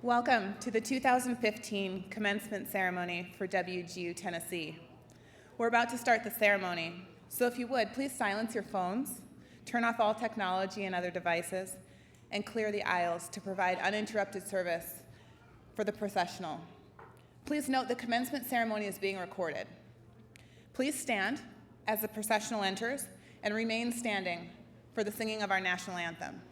Welcome to the 2015 Commencement Ceremony for WGU Tennessee. We're about to start the ceremony, so if you would, please silence your phones, turn off all technology and other devices, and clear the aisles to provide uninterrupted service for the processional. Please note the commencement ceremony is being recorded. Please stand as the processional enters and remain standing for the singing of our national anthem.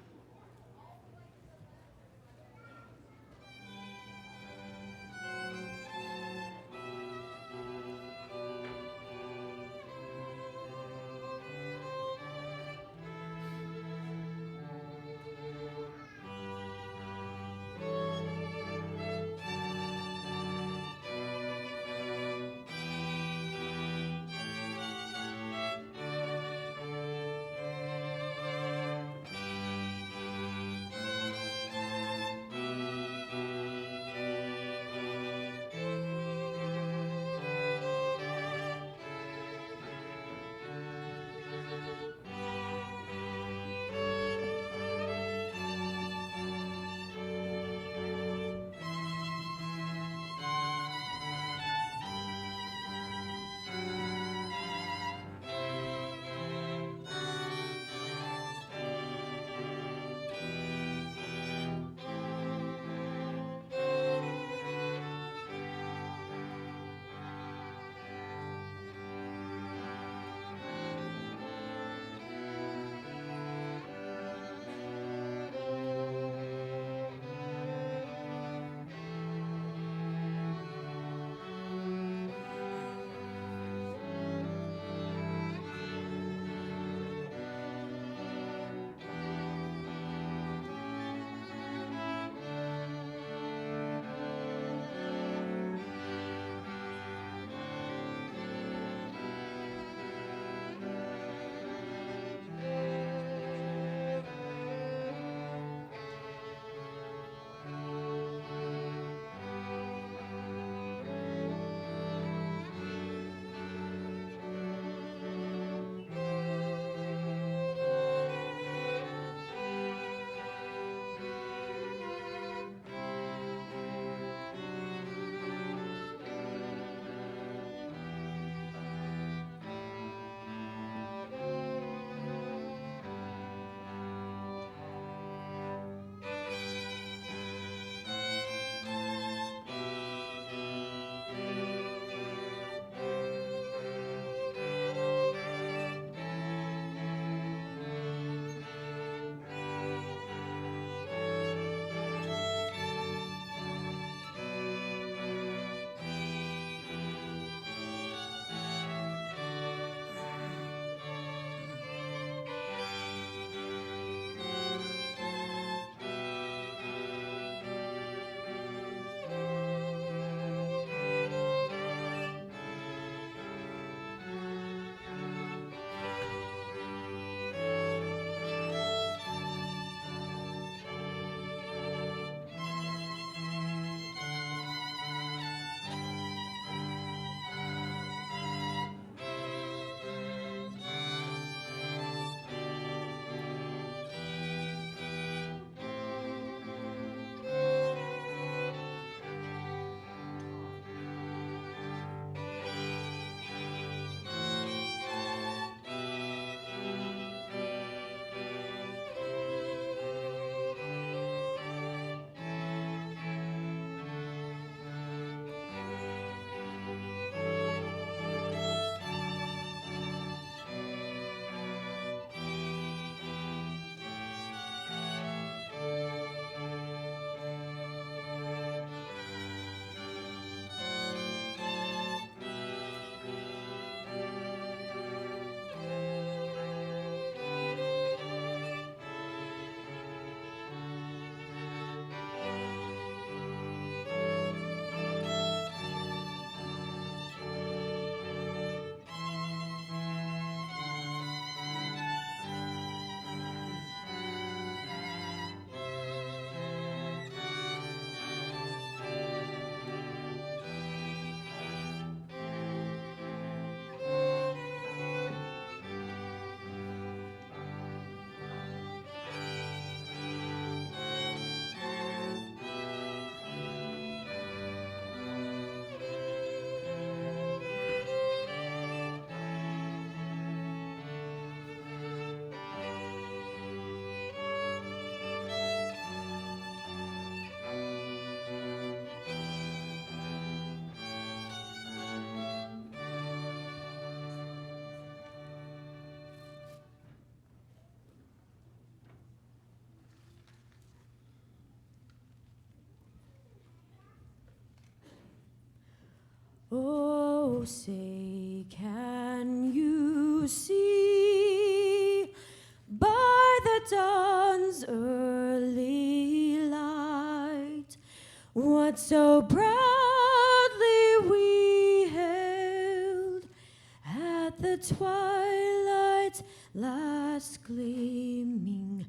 Oh, say, can you see by the dawn's early light what so proudly we hailed at the twilight's last gleaming,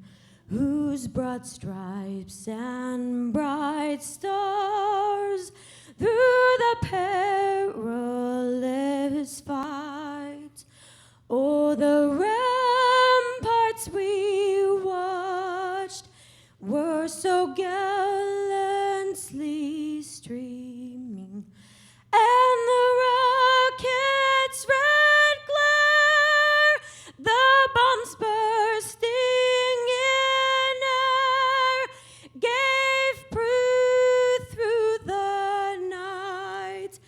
whose broad stripes and bright stars through the perilous fight o'er the ramparts we watched were so gallantly streaming, and the rocket's red glare, the bombs bursting in air, gave proof through the night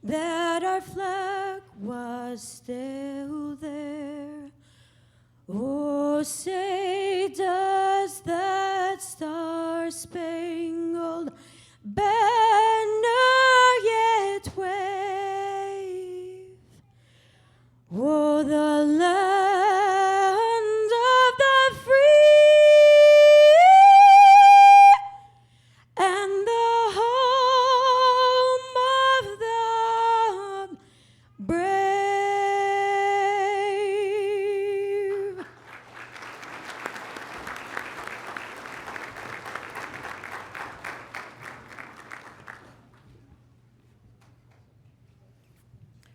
that our flag was still there. Oh, say, does that star-spangled banner yet wave? Oh, the land of the free and the home of the brave.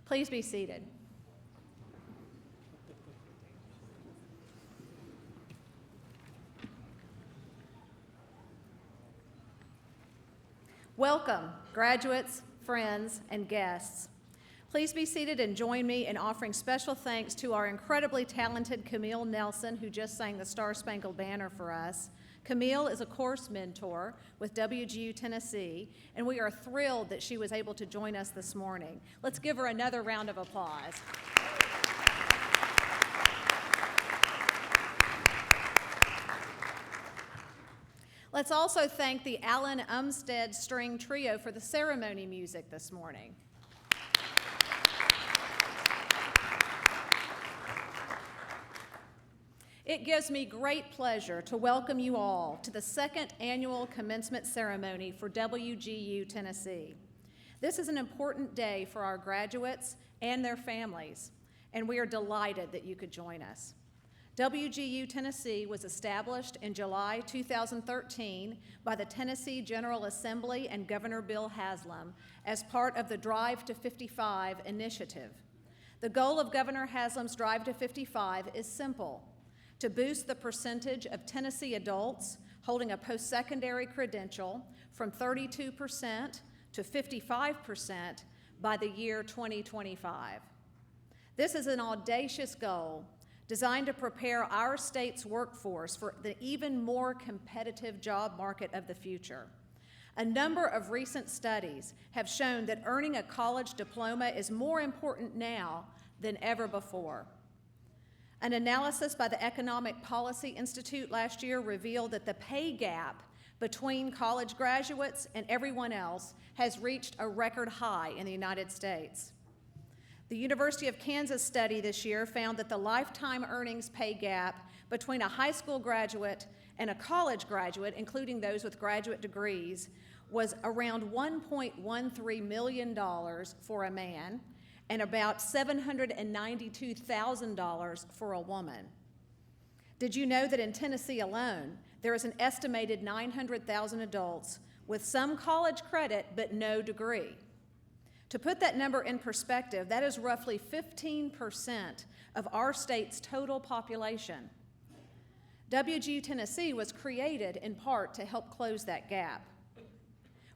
Please be seated. Welcome, graduates, friends, and guests. Please be seated and join me in offering special thanks to our incredibly talented Camille Nelson, who just sang the Star-Spangled Banner for us. Camille is a course mentor with WGU Tennessee, and we are thrilled that she was able to join us this morning. Let's give her another round of applause. Let's also thank the Allen Umstead String Trio for the ceremony music this morning. It gives me great pleasure to welcome you all to the second annual commencement ceremony for WGU Tennessee. This is an important day for our graduates and their families, and we are delighted that you could join us. WGU Tennessee was established in July 2013 by the Tennessee General Assembly and Governor Bill Haslam as part of the Drive to 55 initiative. The goal of Governor Haslam's Drive to 55 is simple: to boost the percentage of Tennessee adults holding a post-secondary credential from 32% to 55% by the year 2025. This is an audacious goal designed to prepare our state's workforce for the even more competitive job market of the future. A number of recent studies have shown that earning a college diploma is more important now than ever before. An analysis by the Economic Policy Institute last year revealed that the pay gap between college graduates and everyone else has reached a record high in the United States. The University of Kansas study this year found that the lifetime earnings pay gap between a high school graduate and a college graduate, including those with graduate degrees, was around $1.13 million for a man and about $792,000 for a woman. Did you know that in Tennessee alone, there is an estimated 900,000 adults with some college credit but no degree? To put that number in perspective, that is roughly 15% of our state's total population. WGU Tennessee was created in part to help close that gap.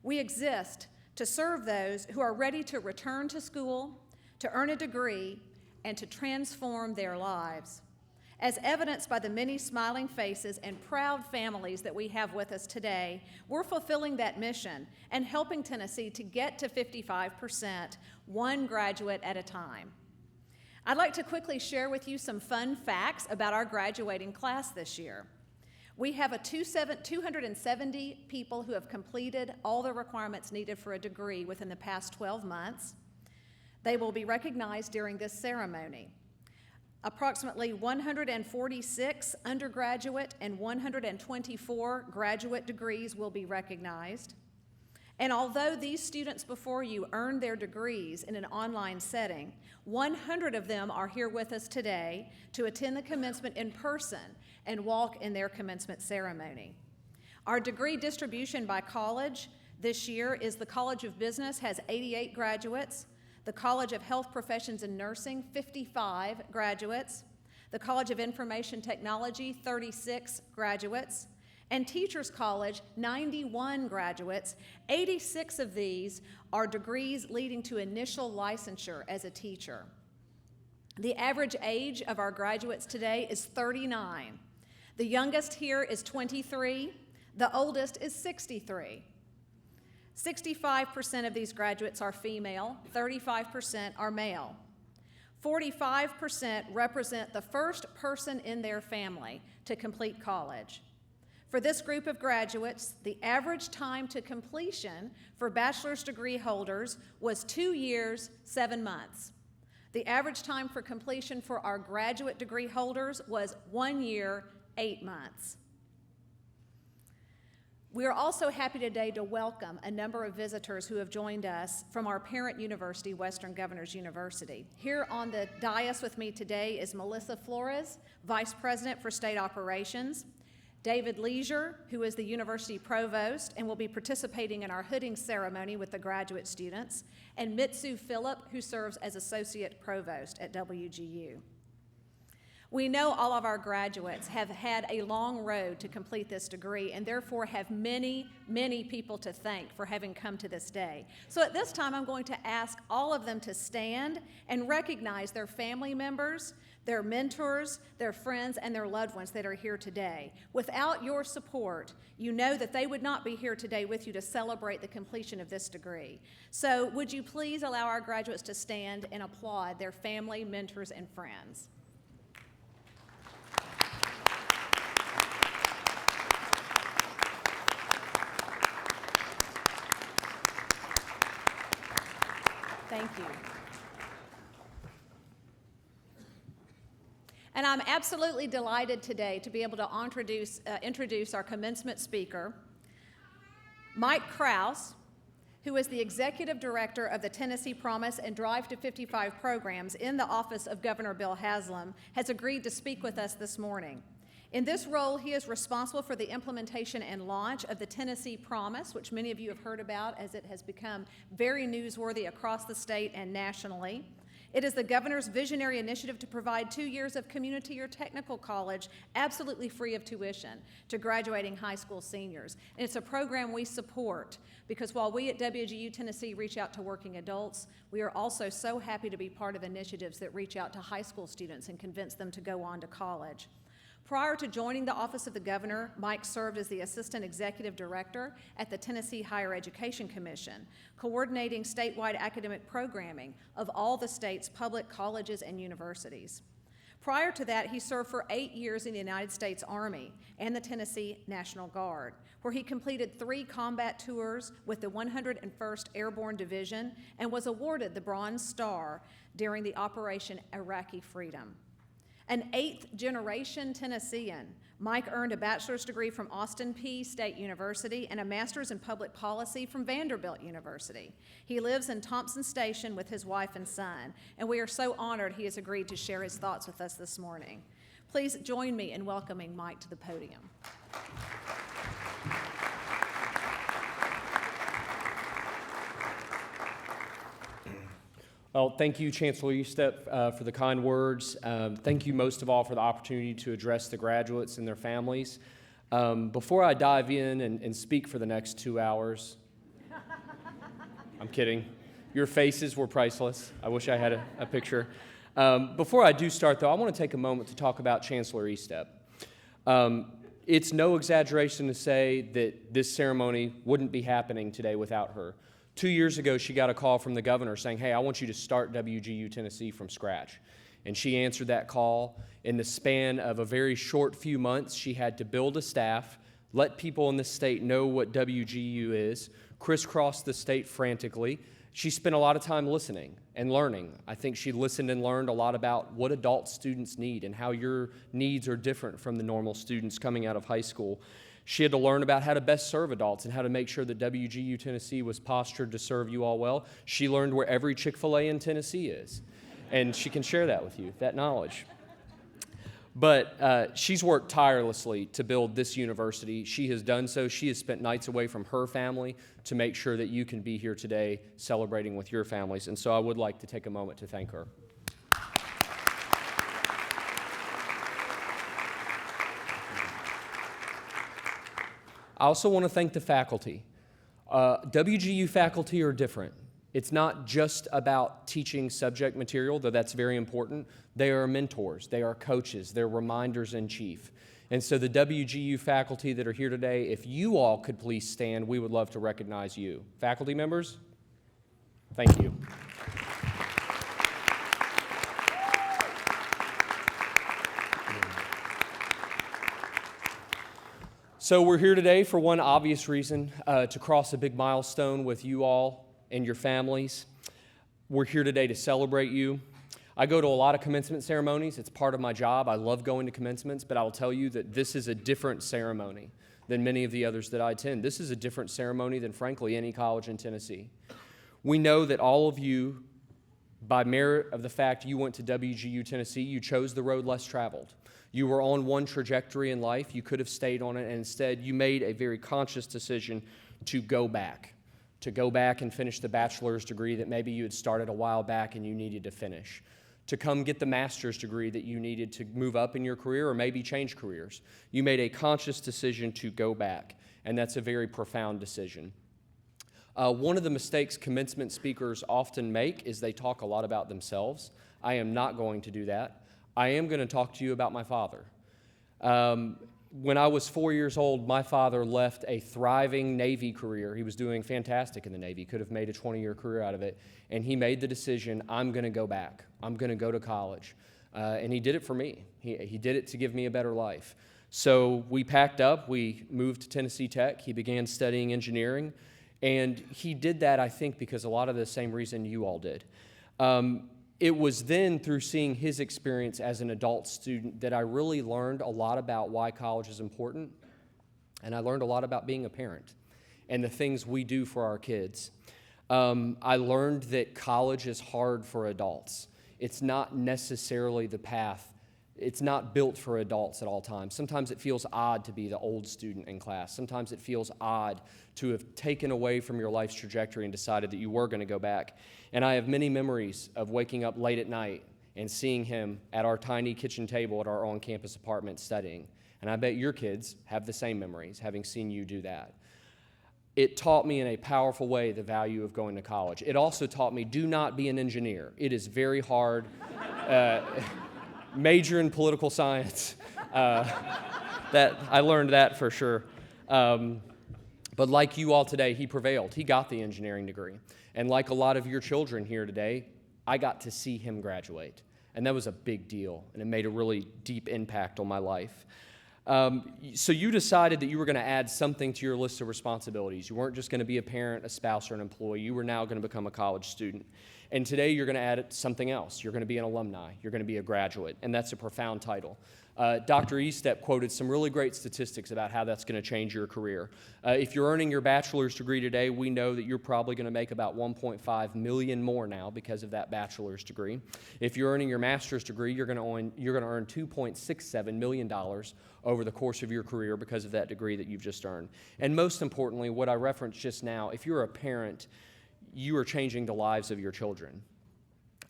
We exist to serve those who are ready to return to school, to earn a degree, and to transform their lives. As evidenced by the many smiling faces and proud families that we have with us today, we're fulfilling that mission and helping Tennessee to get to 55%, one graduate at a time. I'd like to quickly share with you some fun facts about our graduating class this year. We have 270 people who have completed all the requirements needed for a degree within the past 12 months. They will be recognized during this ceremony. Approximately 146 undergraduate and 124 graduate degrees will be recognized. And although these students before you earned their degrees in an online setting, 100 of them are here with us today to attend the commencement in person and walk in their commencement ceremony. Our degree distribution by college this year is the College of Business has 88 graduates, the College of Health Professions and Nursing, 55 graduates, the College of Information Technology, 36 graduates, and Teachers College, 91 graduates. 86 of these are degrees leading to initial licensure as a teacher. The average age of our graduates today is 39. The youngest here is 23. The oldest is 63. 65% of these graduates are female, 35% are male. 45% represent the first person in their family to complete college. For this group of graduates, the average time to completion for bachelor's degree holders was 2 years, 7 months. The average time for completion for our graduate degree holders was 1 year, 8 months. We are also happy today to welcome a number of visitors who have joined us from our parent university, Western Governors University. Here on the dais with me today is Melissa Flores, Vice President for State Operations, David Leisure, who is the University Provost and will be participating in our hooding ceremony with the graduate students, and Mitsu Phillip, who serves as Associate Provost at WGU. We know all of our graduates have had a long road to complete this degree and therefore have many, many people to thank for having come to this day. So at this time, I'm going to ask all of them to stand and recognize their family members, their mentors, their friends, and their loved ones that are here today. Without your support, you know that they would not be here today with you to celebrate the completion of this degree. So would you please allow our graduates to stand and applaud their family, mentors, and friends. Thank you. And I'm absolutely delighted today to be able to introduce our commencement speaker, Mike Krause, who is the Executive Director of the Tennessee Promise and Drive to 55 programs in the Office of Governor Bill Haslam, has agreed to speak with us this morning. In this role, he is responsible for the implementation and launch of the Tennessee Promise, which many of you have heard about as it has become very newsworthy across the state and nationally. It is the governor's visionary initiative to provide 2 years of community or technical college absolutely free of tuition to graduating high school seniors. And it's a program we support because while we at WGU Tennessee reach out to working adults, we are also so happy to be part of initiatives that reach out to high school students and convince them to go on to college. Prior to joining the Office of the Governor, Mike served as the Assistant Executive Director at the Tennessee Higher Education Commission, coordinating statewide academic programming of all the state's public colleges and universities. Prior to that, he served for 8 years in the United States Army and the Tennessee National Guard, where he completed 3 combat tours with the 101st Airborne Division and was awarded the Bronze Star during the Operation Iraqi Freedom. An 8th-generation Tennessean, Mike earned a bachelor's degree from Austin Peay State University and a master's in public policy from Vanderbilt University. He lives in Thompson Station with his wife and son, and we are so honored he has agreed to share his thoughts with us this morning. Please join me in welcoming Mike to the podium. Well, thank you, Chancellor Eustep, for the kind words. Thank you most of all for the opportunity to address the graduates and their families. Before I dive in and speak for the next 2 hours, I'm kidding. Your faces were priceless. I wish I had a picture. Before I do start, though, I want to take a moment to talk about Chancellor Eustep. It's no exaggeration to say that this ceremony wouldn't be happening today without her. 2 years ago, she got a call from the governor saying, hey, I want you to start WGU Tennessee from scratch. And she answered that call. In the span of a very short few months, she had to build a staff, let people in the state know what WGU is, crisscrossed the state frantically. She spent a lot of time listening and learning. I think she listened and learned a lot about what adult students need and how your needs are different from the normal students coming out of high school. She had to learn about how to best serve adults and how to make sure that WGU Tennessee was postured to serve you all well. She learned where every Chick-fil-A in Tennessee is, and she can share that with you, that knowledge. But she's worked tirelessly to build this university. She has done so. She has spent nights away from her family to make sure that you can be here today celebrating with your families. And so I would like to take a moment to thank her. I also want to thank the faculty. WGU faculty are different. It's not just about teaching subject material, though that's very important. They are mentors, they are coaches, they're reminders in chief. And so the WGU faculty that are here today, if you all could please stand, we would love to recognize you. Faculty members, thank you. So we're here today for one obvious reason, to cross a big milestone with you all and your families. We're here today to celebrate you. I go to a lot of commencement ceremonies. It's part of my job. I love going to commencements, but I will tell you that this is a different ceremony than many of the others that I attend. This is a different ceremony than, frankly, any college in Tennessee. We know that all of you, by merit of the fact you went to WGU Tennessee, you chose the road less traveled. You were on one trajectory in life. You could have stayed on it, and instead you made a very conscious decision to go back and finish the bachelor's degree that maybe you had started a while back and you needed to finish, to come get the master's degree that you needed to move up in your career or maybe change careers. You made a conscious decision to go back, and that's a very profound decision. One of the mistakes commencement speakers often make is they talk a lot about themselves. I am not going to do that. I am going to talk to you about my father. When I was 4 years old, my father left a thriving Navy career. He was doing fantastic in the Navy, could have made a 20-year career out of it, and he made the decision, I'm going to go back. I'm going to go to college. And he did it for me. He did it to give me a better life. So we packed up, we moved to Tennessee Tech. He began studying engineering, and he did that, I think, because a lot of the same reason you all did. It was then through seeing his experience as an adult student that I really learned a lot about why college is important, and I learned a lot about being a parent and the things we do for our kids. I learned that college is hard for adults. It's not necessarily the path. It's not built for adults at all times. Sometimes it feels odd to be the old student in class. Sometimes it feels odd to have taken away from your life's trajectory and decided that you were going to go back. And I have many memories of waking up late at night and seeing him at our tiny kitchen table at our on-campus apartment studying. And I bet your kids have the same memories, having seen you do that. It taught me in a powerful way the value of going to college. It also taught me, do not be an engineer. It is very hard. Major in political science. That I learned that for sure. But like you all today, he prevailed. He got the engineering degree. And like a lot of your children here today, I got to see him graduate. And that was a big deal, and it made a really deep impact on my life. So you decided that you were going to add something to your list of responsibilities. You weren't just going to be a parent, a spouse, or an employee. You were now going to become a college student. And today you're going to add something else. You're going to be an alumni. You're going to be a graduate, and that's a profound title. Dr. Estep quoted some really great statistics about how that's going to change your career. If you're earning your bachelor's degree today, we know that you're probably going to make about $1.5 million more now because of that bachelor's degree. If you're earning your master's degree, you're going to earn $2.67 million over the course of your career because of that degree that you've just earned. And most importantly, what I referenced just now, if you're a parent, you are changing the lives of your children.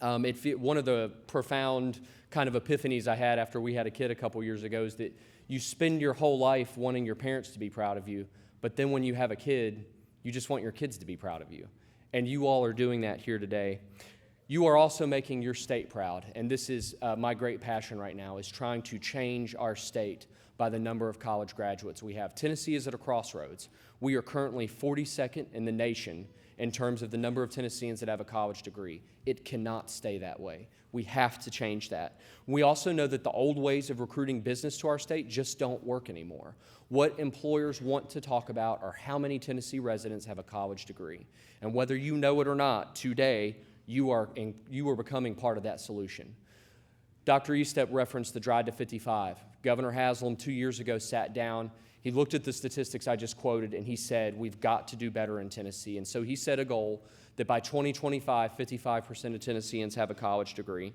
One of the profound kind of epiphanies I had after we had a kid a couple years ago is that you spend your whole life wanting your parents to be proud of you, but then when you have a kid, you just want your kids to be proud of you. And you all are doing that here today. You are also making your state proud, and this is my great passion right now, is trying to change our state by the number of college graduates we have. Tennessee is at a crossroads. We are currently 42nd in the nation in terms of the number of Tennesseans that have a college degree. It cannot stay that way. We have to change that. We also know that the old ways of recruiting business to our state just don't work anymore. What employers want to talk about are how many Tennessee residents have a college degree. And whether you know it or not, today you are becoming part of that solution. Dr. Estep referenced the Drive to 55. Governor Haslam 2 years ago sat down. He looked at the statistics I just quoted, and he said, we've got to do better in Tennessee. And so he set a goal that by 2025, 55% of Tennesseans have a college degree.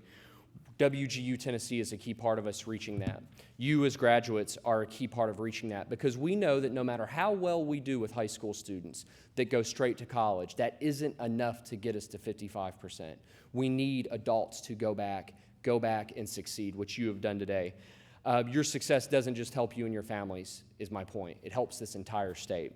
WGU Tennessee is a key part of us reaching that. You as graduates are a key part of reaching that, because we know that no matter how well we do with high school students that go straight to college, that isn't enough to get us to 55%. We need adults to go back and succeed, which you have done today. Your success doesn't just help you and your families, is my point. It helps this entire state.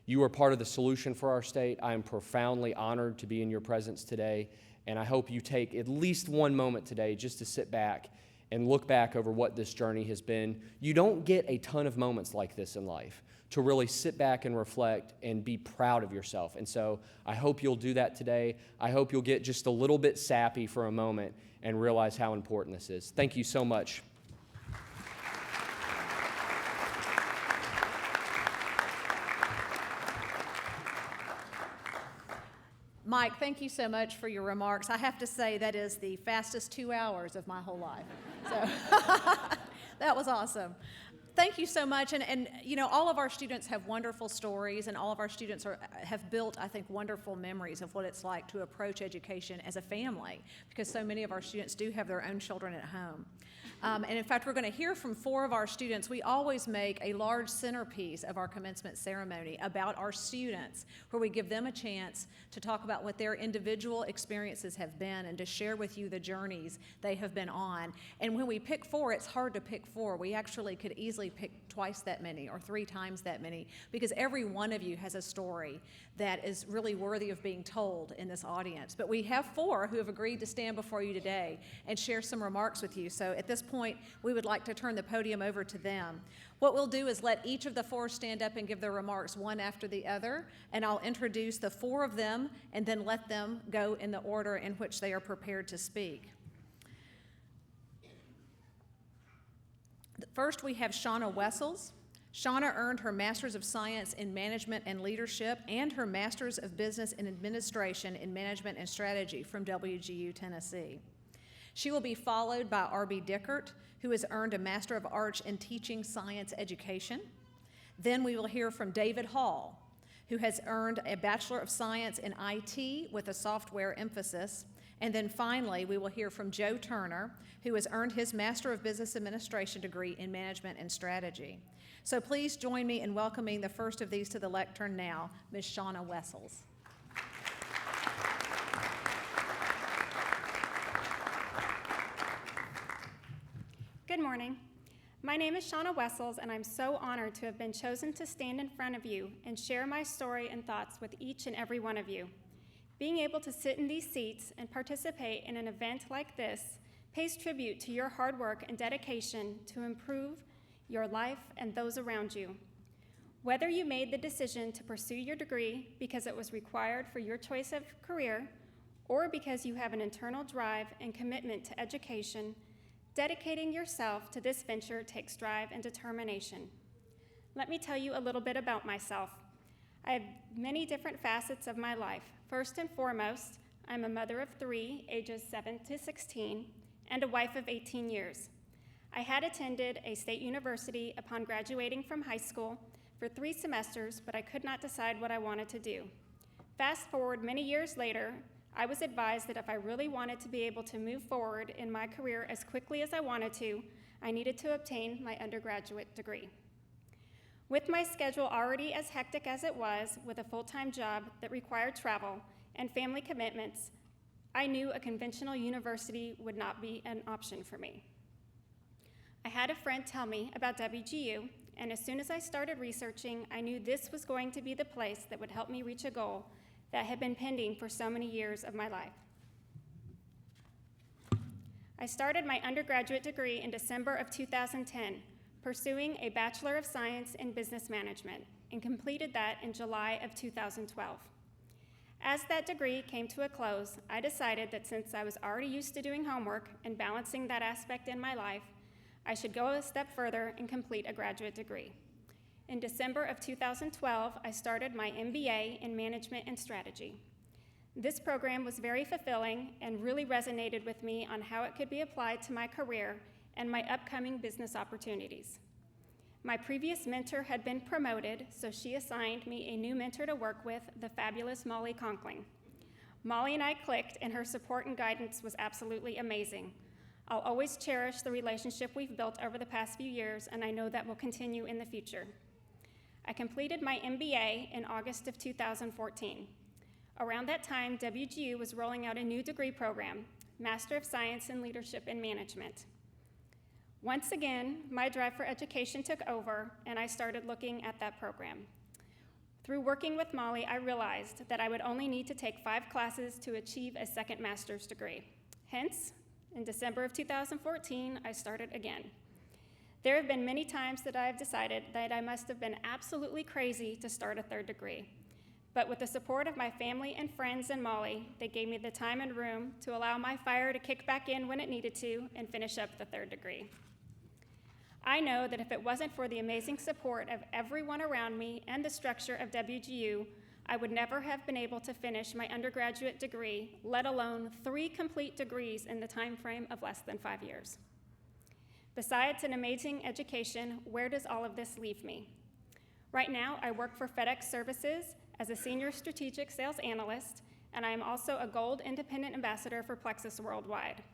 You are part of the solution for our state. I am profoundly honored to be in your presence today, and I hope you take at least one moment today just to sit back and look back over what this journey has been. You don't get a ton of moments like this in life to really sit back and reflect and be proud of yourself. And so I hope you'll do that today. I hope you'll get just a little bit sappy for a moment and realize how important this is. Thank you so much. Mike, thank you so much for your remarks. I have to say that is the fastest 2 hours of my whole life. So that was awesome. Thank you so much. And you know, all of our students have wonderful stories, and all of our students have built, I think, wonderful memories of what it's like to approach education as a family, because so many of our students do have their own children at home. And in fact, we're going to hear from 4 of our students. We always make a large centerpiece of our commencement ceremony about our students, where we give them a chance to talk about what their individual experiences have been and to share with you the journeys they have been on. And when we pick 4, it's hard to pick 4. We actually could easily pick twice that many or 3 times that many, because every one of you has a story that is really worthy of being told in this audience. But we have 4 who have agreed to stand before you today and share some remarks with you. So at this point, we would like to turn the podium over to them. What we'll do is let each of the 4 stand up and give their remarks one after the other, and I'll introduce the 4 of them and then let them go in the order in which they are prepared to speak. First, we have Shauna Wessels. Shauna earned her Master's of Science in Management and Leadership and her Master's of Business and Administration in Management and Strategy from WGU Tennessee. She will be followed by R.B. Dickert, who has earned a Master of Arts in Teaching Science Education. Then we will hear from David Hall, who has earned a Bachelor of Science in IT with a software emphasis. And then finally, we will hear from Joe Turner, who has earned his Master of Business Administration degree in Management and Strategy. So please join me in welcoming the first of these to the lectern now, Ms. Shauna Wessels. Good morning. My name is Shauna Wessels, and I'm so honored to have been chosen to stand in front of you and share my story and thoughts with each and every one of you. Being able to sit in these seats and participate in an event like this pays tribute to your hard work and dedication to improve your life and those around you. Whether you made the decision to pursue your degree because it was required for your choice of career, or because you have an internal drive and commitment to education, dedicating yourself to this venture takes drive and determination. Let me tell you a little bit about myself. I have many different facets of my life. First and foremost, I'm a mother of 3, ages 7 to 16, and a wife of 18 years. I had attended a state university upon graduating from high school for 3 semesters, but I could not decide what I wanted to do. Fast forward many years later, I was advised that if I really wanted to be able to move forward in my career as quickly as I wanted to, I needed to obtain my undergraduate degree. With my schedule already as hectic as it was, with a full-time job that required travel and family commitments, I knew a conventional university would not be an option for me. I had a friend tell me about WGU, and as soon as I started researching, I knew this was going to be the place that would help me reach a goal that had been pending for so many years of my life. I started my undergraduate degree in December of 2010, pursuing a Bachelor of Science in Business Management, and completed that in July of 2012. As that degree came to a close, I decided that since I was already used to doing homework and balancing that aspect in my life, I should go a step further and complete a graduate degree. In December of 2012, I started my MBA in Management and Strategy. This program was very fulfilling and really resonated with me on how it could be applied to my career and my upcoming business opportunities. My previous mentor had been promoted, so she assigned me a new mentor to work with, the fabulous Molly Conkling. Molly and I clicked, and her support and guidance was absolutely amazing. I'll always cherish the relationship we've built over the past few years, and I know that will continue in the future. I completed my MBA in August of 2014. Around that time, WGU was rolling out a new degree program, Master of Science in Leadership and Management. Once again, my drive for education took over, and I started looking at that program. Through working with Molly, I realized that I would only need to take 5 classes to achieve a second master's degree. Hence, in December of 2014, I started again. There have been many times that I have decided that I must have been absolutely crazy to start a 3rd degree. But with the support of my family and friends and Molly, they gave me the time and room to allow my fire to kick back in when it needed to and finish up the 3rd degree. I know that if it wasn't for the amazing support of everyone around me and the structure of WGU, I would never have been able to finish my undergraduate degree, let alone 3 complete degrees in the time frame of less than 5 years. Besides an amazing education, where does all of this leave me? Right now, I work for FedEx Services as a senior strategic sales analyst, and I am also a gold independent ambassador for Plexus Worldwide.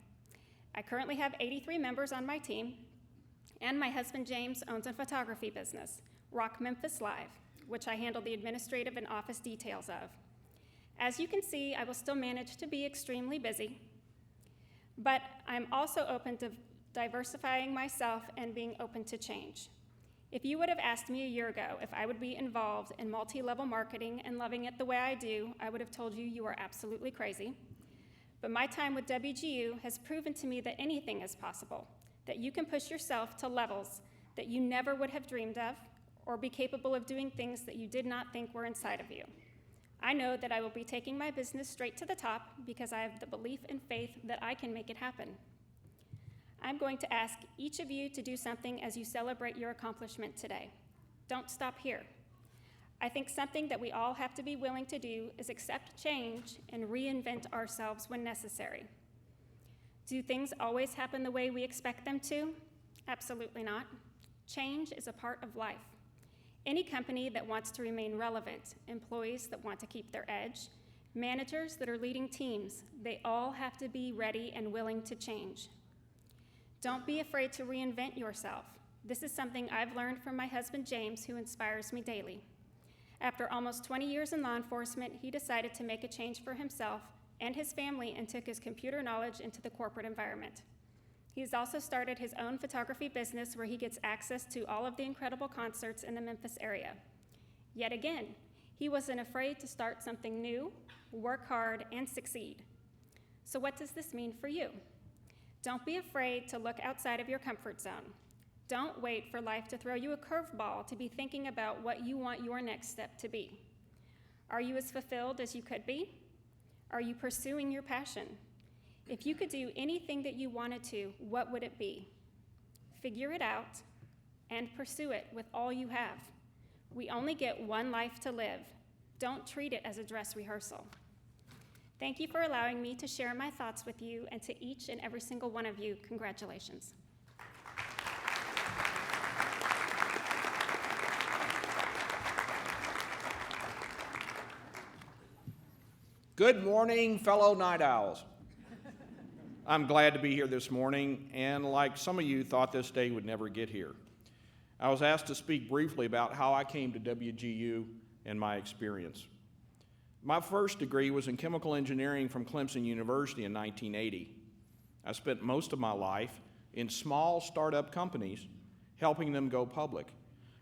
I currently have 83 members on my team, and my husband James owns a photography business, Rock Memphis Live, which I handle the administrative and office details of. As you can see, I will still manage to be extremely busy, but I'm also open to diversifying myself and being open to change. If you would have asked me a year ago if I would be involved in multi-level marketing and loving it the way I do, I would have told you you are absolutely crazy. But my time with WGU has proven to me that anything is possible, that you can push yourself to levels that you never would have dreamed of, or be capable of doing things that you did not think were inside of you. I know that I will be taking my business straight to the top because I have the belief and faith that I can make it happen. I'm going to ask each of you to do something as you celebrate your accomplishment today. Don't stop here. I think something that we all have to be willing to do is accept change and reinvent ourselves when necessary. Do things always happen the way we expect them to? Absolutely not. Change is a part of life. Any company that wants to remain relevant, employees that want to keep their edge, managers that are leading teams, they all have to be ready and willing to change. Don't be afraid to reinvent yourself. This is something I've learned from my husband, James, who inspires me daily. After almost 20 years in law enforcement, he decided to make a change for himself and his family and took his computer knowledge into the corporate environment. He's also started his own photography business where he gets access to all of the incredible concerts in the Memphis area. Yet again, he wasn't afraid to start something new, work hard, and succeed. So what does this mean for you? Don't be afraid to look outside of your comfort zone. Don't wait for life to throw you a curveball to be thinking about what you want your next step to be. Are you as fulfilled as you could be? Are you pursuing your passion? If you could do anything that you wanted to, what would it be? Figure it out and pursue it with all you have. We only get one life to live. Don't treat it as a dress rehearsal. Thank you for allowing me to share my thoughts with you, and to each and every single one of you, congratulations. Good morning, fellow night owls. I'm glad to be here this morning, and like some of you, thought this day would never get here. I was asked to speak briefly about how I came to WGU and my experience. My first degree was in chemical engineering from Clemson University in 1980. I spent most of my life in small startup companies, helping them go public.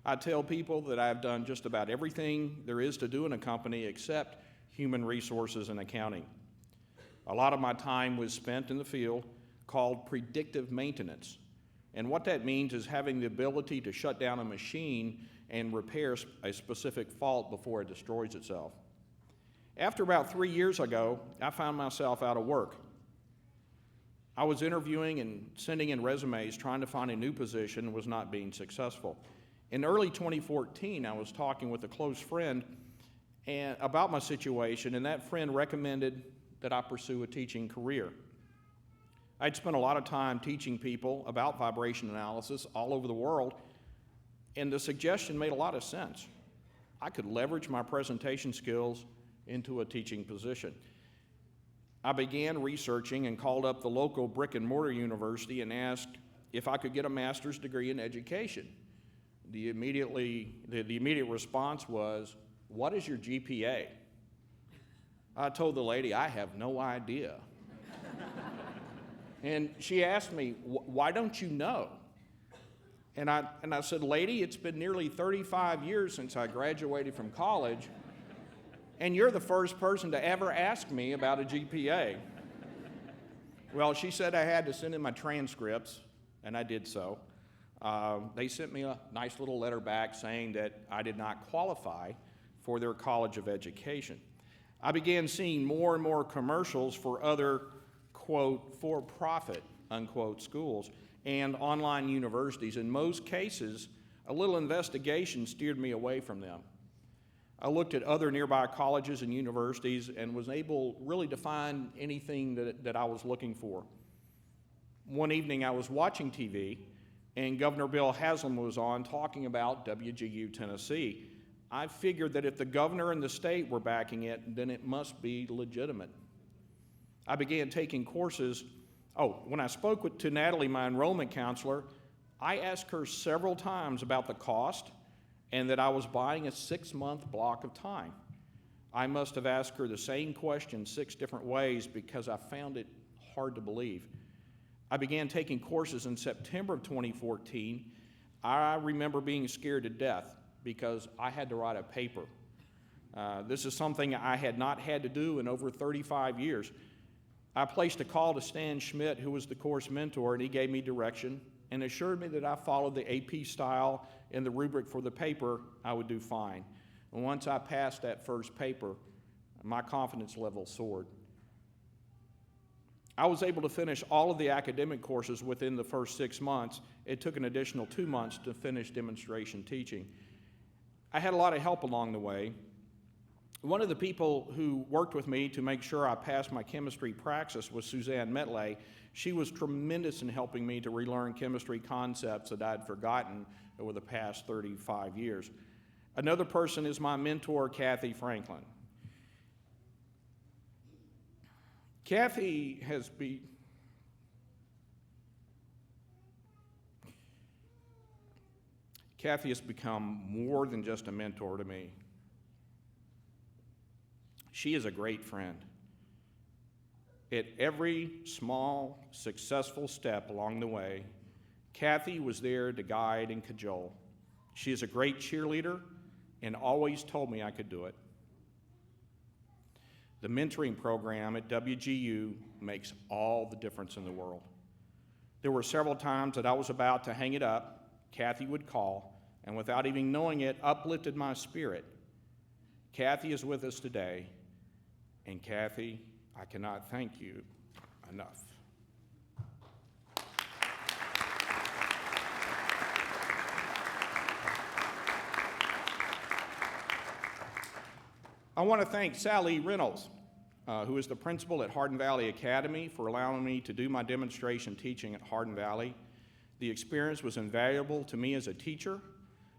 I tell people that I've done just about everything there is to do in a company except human resources and accounting. A lot of my time was spent in the field called predictive maintenance, And what that means is having the ability to shut down a machine and repair a specific fault before it destroys itself. After about 3 years ago, I found myself out of work. I was interviewing and sending in resumes trying to find a new position and was not being successful. In early 2014, I was talking with a close friend about my situation, and that friend recommended that I pursue a teaching career. I'd spent a lot of time teaching people about vibration analysis all over the world, and the suggestion made a lot of sense. I could leverage my presentation skills into a teaching position. I began researching and called up the local brick and mortar university and asked if I could get a master's degree in education. The immediate response was, "What is your GPA?" I told the lady, "I have no idea." And she asked me, "Why don't you know?" And I said, "Lady, it's been nearly 35 years since I graduated from college, and you're the first person to ever ask me about a GPA." Well, she said I had to send in my transcripts, and I did so. They sent me a nice little letter back saying that I did not qualify for their College of Education. I began seeing more and more commercials for other, quote, for-profit, unquote, schools and online universities. In most cases, a little investigation steered me away from them. I looked at other nearby colleges and universities and was able really to find anything that I was looking for. One evening I was watching TV and Governor Bill Haslam was on talking about WGU Tennessee. I figured that if the governor and the state were backing it, then it must be legitimate. I began taking courses. When I spoke to Natalie, my enrollment counselor, I asked her several times about the cost and that I was buying a 6-month block of time. I must have asked her the same question 6 different ways because I found it hard to believe. I began taking courses in September of 2014. I remember being scared to death because I had to write a paper. This is something I had not had to do in over 35 years. I placed a call to Stan Schmidt, who was the course mentor, and he gave me direction and assured me that I followed the AP style and the rubric for the paper, I would do fine. And once I passed that first paper, my confidence level soared. I was able to finish all of the academic courses within the first 6 months. It took an additional 2 months to finish demonstration teaching. I had a lot of help along the way. One of the people who worked with me to make sure I passed my chemistry praxis was Suzanne Metley. She was tremendous in helping me to relearn chemistry concepts that I'd forgotten over the past 35 years. Another person is my mentor, Kathy Franklin. Kathy has become more than just a mentor to me. She is a great friend. At every small, successful step along the way, Kathy was there to guide and cajole. She is a great cheerleader and always told me I could do it. The mentoring program at WGU makes all the difference in the world. There were several times that I was about to hang it up. Kathy would call, and without even knowing it, uplifted my spirit. Kathy is with us today, and Kathy, I cannot thank you enough. I want to thank Sally Reynolds, who is the principal at Hardin Valley Academy, for allowing me to do my demonstration teaching at Hardin Valley. The experience was invaluable to me as a teacher.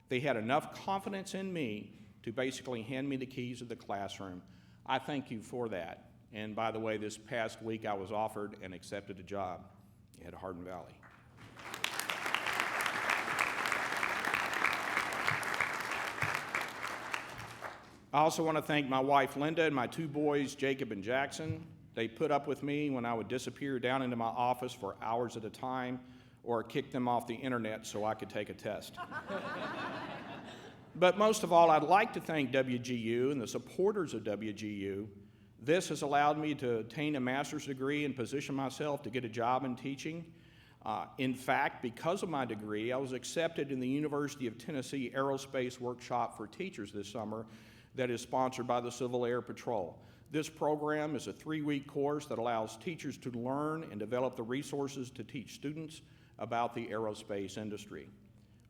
They had enough confidence in me to basically hand me the keys of the classroom. I thank you for that. And by the way, this past week I was offered and accepted a job at Hardin Valley. I also want to thank my wife, Linda, and my 2 boys, Jacob and Jackson. They put up with me when I would disappear down into my office for hours at a time or kick them off the internet so I could take a test. But most of all, I'd like to thank WGU and the supporters of WGU. This has allowed me to obtain a master's degree and position myself to get a job in teaching. In fact, because of my degree, I was accepted in the University of Tennessee Aerospace Workshop for Teachers this summer that is sponsored by the Civil Air Patrol. This program is a 3-week course that allows teachers to learn and develop the resources to teach students about the aerospace industry.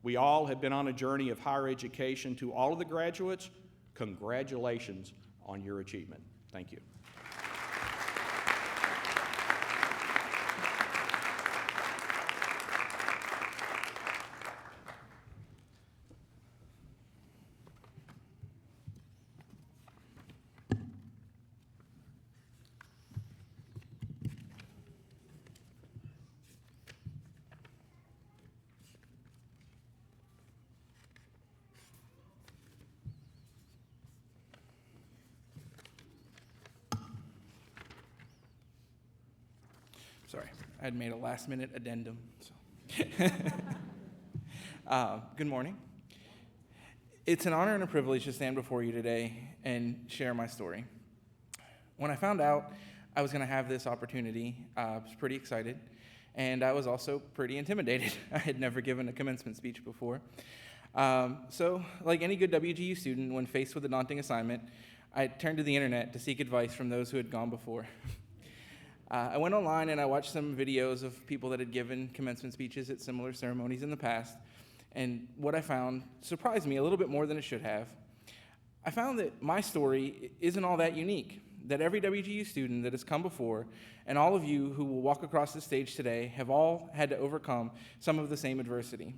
We all have been on a journey of higher education. To all of the graduates, congratulations on your achievement. Thank you. Sorry, I had made a last-minute addendum. So. Good morning. It's an honor and a privilege to stand before you today and share my story. When I found out I was going to have this opportunity, I was pretty excited, and I was also pretty intimidated. I had never given a commencement speech before. So, like any good WGU student, when faced with a daunting assignment, I turned to the internet to seek advice from those who had gone before. I went online and I watched some videos of people that had given commencement speeches at similar ceremonies in the past, and what I found surprised me a little bit more than it should have. I found that my story isn't all that unique, that every WGU student that has come before, and all of you who will walk across the stage today, have all had to overcome some of the same adversity.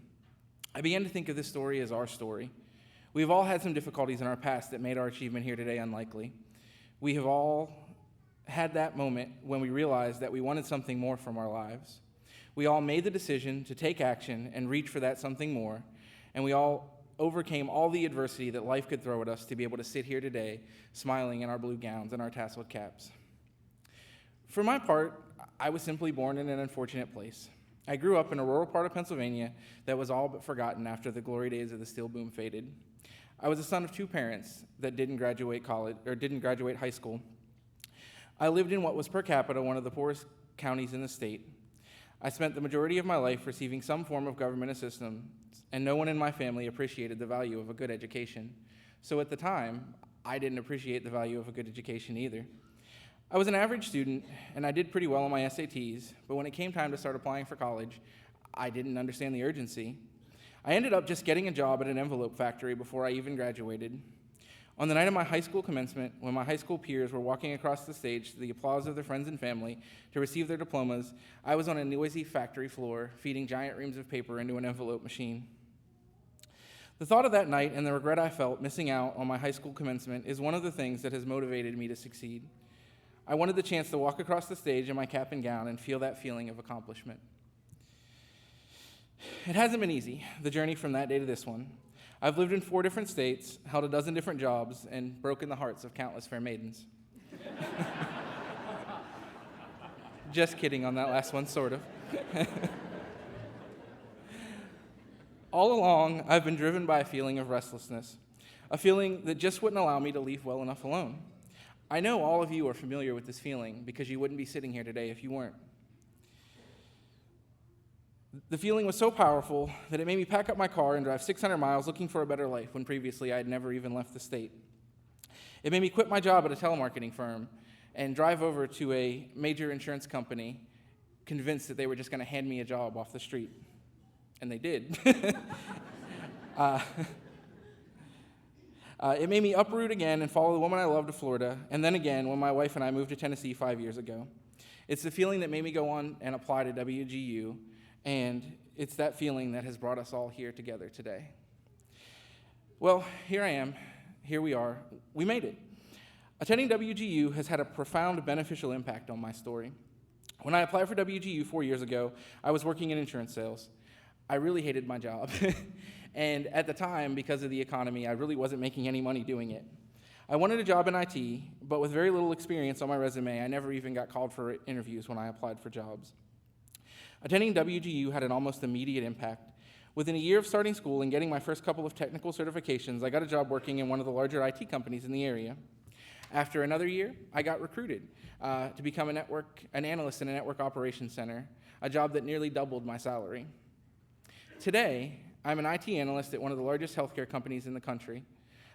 I began to think of this story as our story. We've all had some difficulties in our past that made our achievement here today unlikely. We have all had that moment when we realized that we wanted something more from our lives. We all made the decision to take action and reach for that something more, and we all overcame all the adversity that life could throw at us to be able to sit here today smiling in our blue gowns and our tasseled caps. For my part, I was simply born in an unfortunate place. I grew up in a rural part of Pennsylvania that was all but forgotten after the glory days of the steel boom faded. I was the son of 2 parents that didn't graduate high school. I lived in what was per capita one of the poorest counties in the state. I spent the majority of my life receiving some form of government assistance, and no one in my family appreciated the value of a good education. So at the time, I didn't appreciate the value of a good education either. I was an average student, and I did pretty well on my SATs, but when it came time to start applying for college, I didn't understand the urgency. I ended up just getting a job at an envelope factory before I even graduated. On the night of my high school commencement, when my high school peers were walking across the stage to the applause of their friends and family to receive their diplomas, I was on a noisy factory floor feeding giant reams of paper into an envelope machine. The thought of that night and the regret I felt missing out on my high school commencement is one of the things that has motivated me to succeed. I wanted the chance to walk across the stage in my cap and gown and feel that feeling of accomplishment. It hasn't been easy, the journey from that day to this one. I've lived in 4 different states, held a dozen different jobs, and broken the hearts of countless fair maidens. Just kidding on that last one, sort of. All along, I've been driven by a feeling of restlessness, a feeling that just wouldn't allow me to leave well enough alone. I know all of you are familiar with this feeling because you wouldn't be sitting here today if you weren't. The feeling was so powerful that it made me pack up my car and drive 600 miles looking for a better life when previously I had never even left the state. It made me quit my job at a telemarketing firm and drive over to a major insurance company, convinced that they were just going to hand me a job off the street. And they did. It made me uproot again and follow the woman I love to Florida, and then again when my wife and I moved to Tennessee 5 years ago. It's the feeling that made me go on and apply to WGU, and it's that feeling that has brought us all here together today. Well, here I am. Here we are. We made it. Attending WGU has had a profound beneficial impact on my story. When I applied for WGU 4 years ago, I was working in insurance sales. I really hated my job. And at the time, because of the economy, I really wasn't making any money doing it. I wanted a job in IT, but with very little experience on my resume, I never even got called for interviews when I applied for jobs. Attending WGU had an almost immediate impact. Within a year of starting school and getting my first couple of technical certifications, I got a job working in one of the larger IT companies in the area. After another year, I got recruited to become an analyst in a network operations center, a job that nearly doubled my salary. Today, I'm an IT analyst at one of the largest healthcare companies in the country,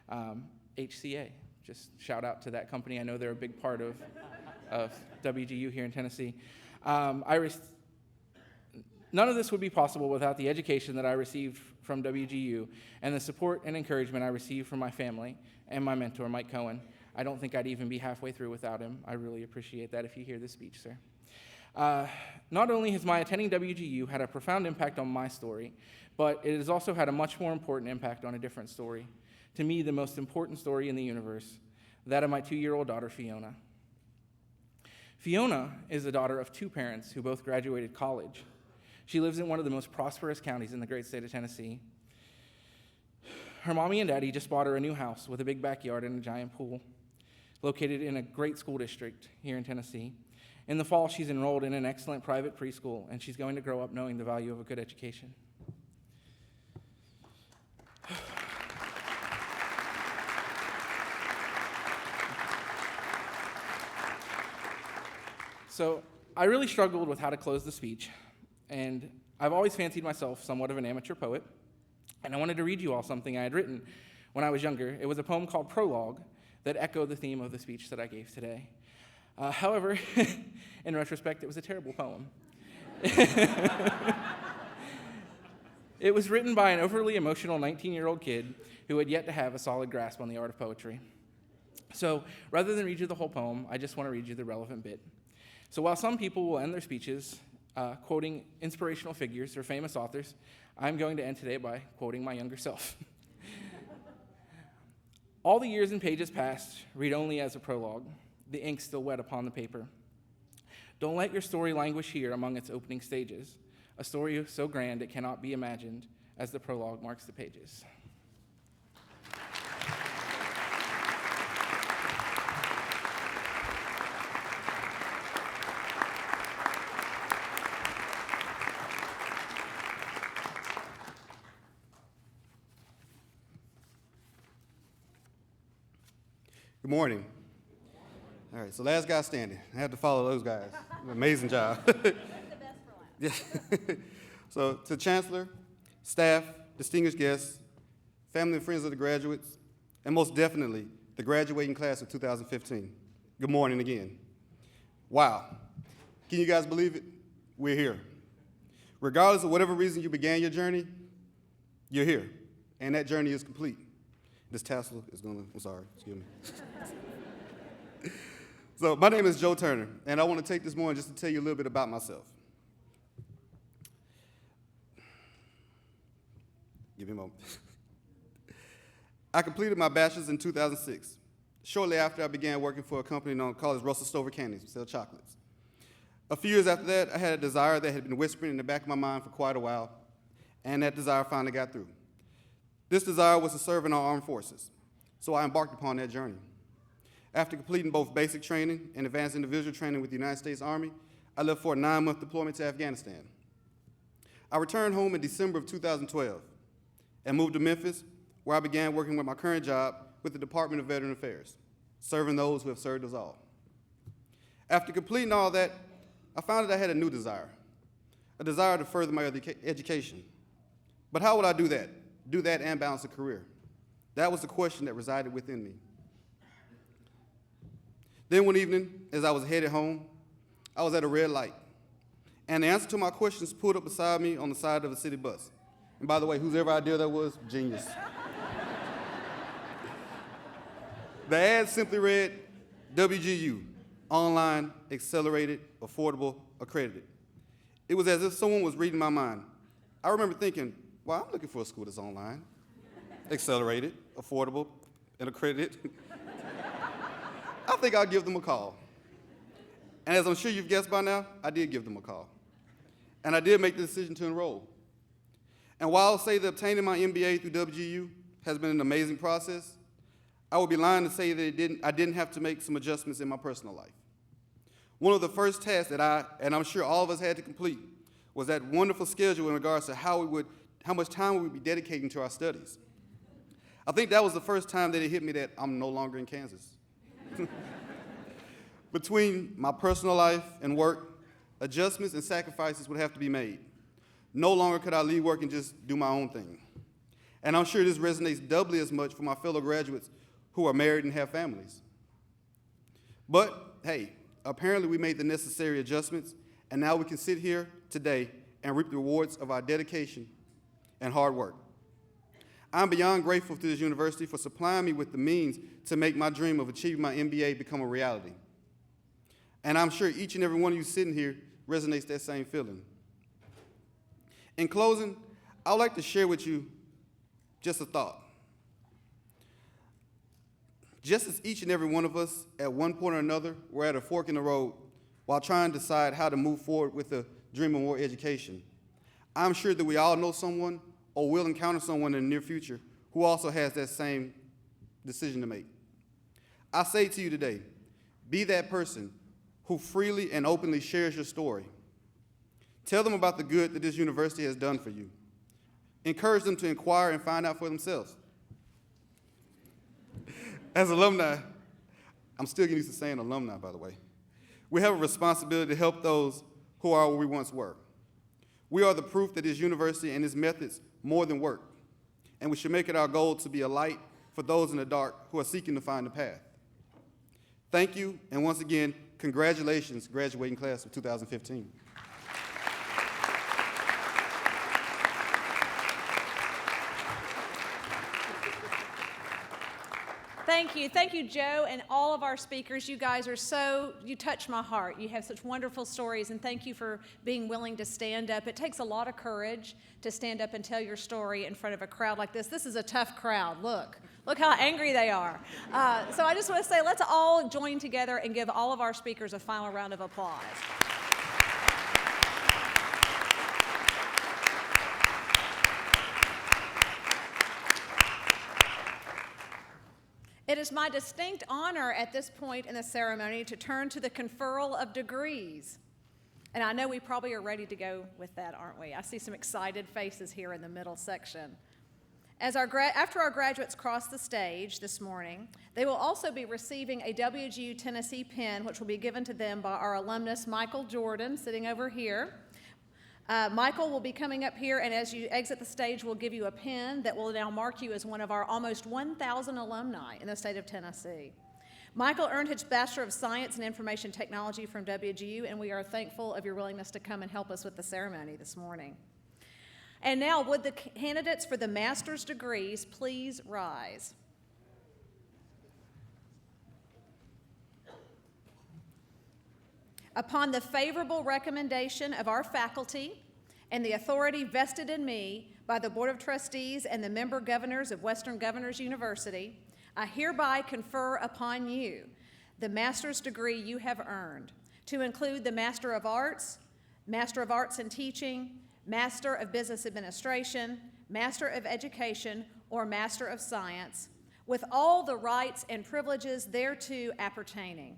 HCA. Just shout out to that company. I know they're a big part of WGU here in Tennessee. None of this would be possible without the education that I received from WGU and the support and encouragement I received from my family and my mentor, Mike Cohen. I don't think I'd even be halfway through without him. I really appreciate that if you hear this speech, sir. Not only has my attending WGU had a profound impact on my story, but it has also had a much more important impact on a different story. To me, the most important story in the universe, that of my 2-year-old daughter, Fiona. Fiona is the daughter of 2 parents who both graduated college. She lives in one of the most prosperous counties in the great state of Tennessee. Her mommy and daddy just bought her a new house with a big backyard and a giant pool, located in a great school district here in Tennessee. In the fall, she's enrolled in an excellent private preschool, and she's going to grow up knowing the value of a good education. So I really struggled with how to close the speech, and I've always fancied myself somewhat of an amateur poet, and I wanted to read you all something I had written when I was younger. It was a poem called Prologue that echoed the theme of the speech that I gave today. However, in retrospect, it was a terrible poem. It was written by an overly emotional 19-year-old kid who had yet to have a solid grasp on the art of poetry. So rather than read you the whole poem, I just want to read you the relevant bit. So while some people will end their speeches quoting inspirational figures or famous authors, I'm going to end today by quoting my younger self. All the years and pages past read only as a prologue, the ink still wet upon the paper. Don't let your story languish here among its opening stages, a story so grand it cannot be imagined as the prologue marks the pages. Good morning. All right, so last guy standing. I had to follow those guys. Amazing job. Yeah. So to Chancellor, staff, distinguished guests, family and friends of the graduates, and most definitely the graduating class of 2015, good morning again. Wow. Can you guys believe it? We're here. Regardless of whatever reason you began your journey, you're here, and that journey is complete. This tassel is I'm sorry, excuse me. So my name is Joe Turner, and I want to take this morning just to tell you a little bit about myself. Give me a moment. I completed my bachelor's in 2006. Shortly after, I began working for a company known called Russell Stover Candies, we sell chocolates. A few years after that, I had a desire that had been whispering in the back of my mind for quite a while, and that desire finally got through. This desire was to serve in our armed forces, so I embarked upon that journey. After completing both basic training and advanced individual training with the United States Army, I left for a 9-month deployment to Afghanistan. I returned home in December of 2012 and moved to Memphis, where I began working with my current job with the Department of Veteran Affairs, serving those who have served us all. After completing all that, I found that I had a new desire, a desire to further my education. But how would I do that? Do that and balance a career? That was the question that resided within me. Then one evening, as I was headed home, I was at a red light, and the answer to my questions pulled up beside me on the side of a city bus. And by the way, whoever idea that was, genius. The ad simply read, WGU, online, accelerated, affordable, accredited. It was as if someone was reading my mind. I remember thinking, well, I'm looking for a school that's online, accelerated, affordable, and accredited. I think I'll give them a call. And as I'm sure you've guessed by now, I did give them a call. And I did make the decision to enroll. And while I'll say that obtaining my MBA through WGU has been an amazing process, I would be lying to say that I didn't have to make some adjustments in my personal life. One of the first tasks that and I'm sure all of us had to complete, was that wonderful schedule in regards to how much time we would be dedicating to our studies. I think that was the first time that it hit me that I'm no longer in Kansas. Between my personal life and work, adjustments and sacrifices would have to be made. No longer could I leave work and just do my own thing. And I'm sure this resonates doubly as much for my fellow graduates who are married and have families. But hey, apparently we made the necessary adjustments, and now we can sit here today and reap the rewards of our dedication and hard work. I'm beyond grateful to this university for supplying me with the means to make my dream of achieving my MBA become a reality. And I'm sure each and every one of you sitting here resonates that same feeling. In closing, I would like to share with you just a thought. Just as each and every one of us, at one point or another, were at a fork in the road while trying to decide how to move forward with the dream of more education, I'm sure that we all know someone or will encounter someone in the near future who also has that same decision to make. I say to you today, be that person who freely and openly shares your story. Tell them about the good that this university has done for you. Encourage them to inquire and find out for themselves. As alumni, I'm still getting used to saying alumni, by the way, we have a responsibility to help those who are where we once were. We are the proof that this university and its methods more than work, and we should make it our goal to be a light for those in the dark who are seeking to find the path. Thank you, and once again, congratulations, graduating class of 2015. Thank you, Joe, and all of our speakers. You guys are you touch my heart. You have such wonderful stories, and thank you for being willing to stand up. It takes a lot of courage to stand up and tell your story in front of a crowd like this. This is a tough crowd. Look how angry they are. So I just want to say, let's all join together and give all of our speakers a final round of applause. It is my distinct honor at this point in the ceremony to turn to the conferral of degrees. And I know we probably are ready to go with that, aren't we? I see some excited faces here in the middle section. After our graduates cross the stage this morning, they will also be receiving a WGU Tennessee pin, which will be given to them by our alumnus, Michael Jordan, sitting over here. Michael will be coming up here, and as you exit the stage, we'll give you a pin that will now mark you as one of our almost 1,000 alumni in the state of Tennessee. Michael earned his Bachelor of Science in Information Technology from WGU, and we are thankful of your willingness to come and help us with the ceremony this morning. And now, would the candidates for the master's degrees please rise? Upon the favorable recommendation of our faculty and the authority vested in me by the Board of Trustees and the member governors of Western Governors University, I hereby confer upon you the master's degree you have earned, to include the Master of Arts in Teaching, Master of Business Administration, Master of Education, or Master of Science, with all the rights and privileges thereto appertaining.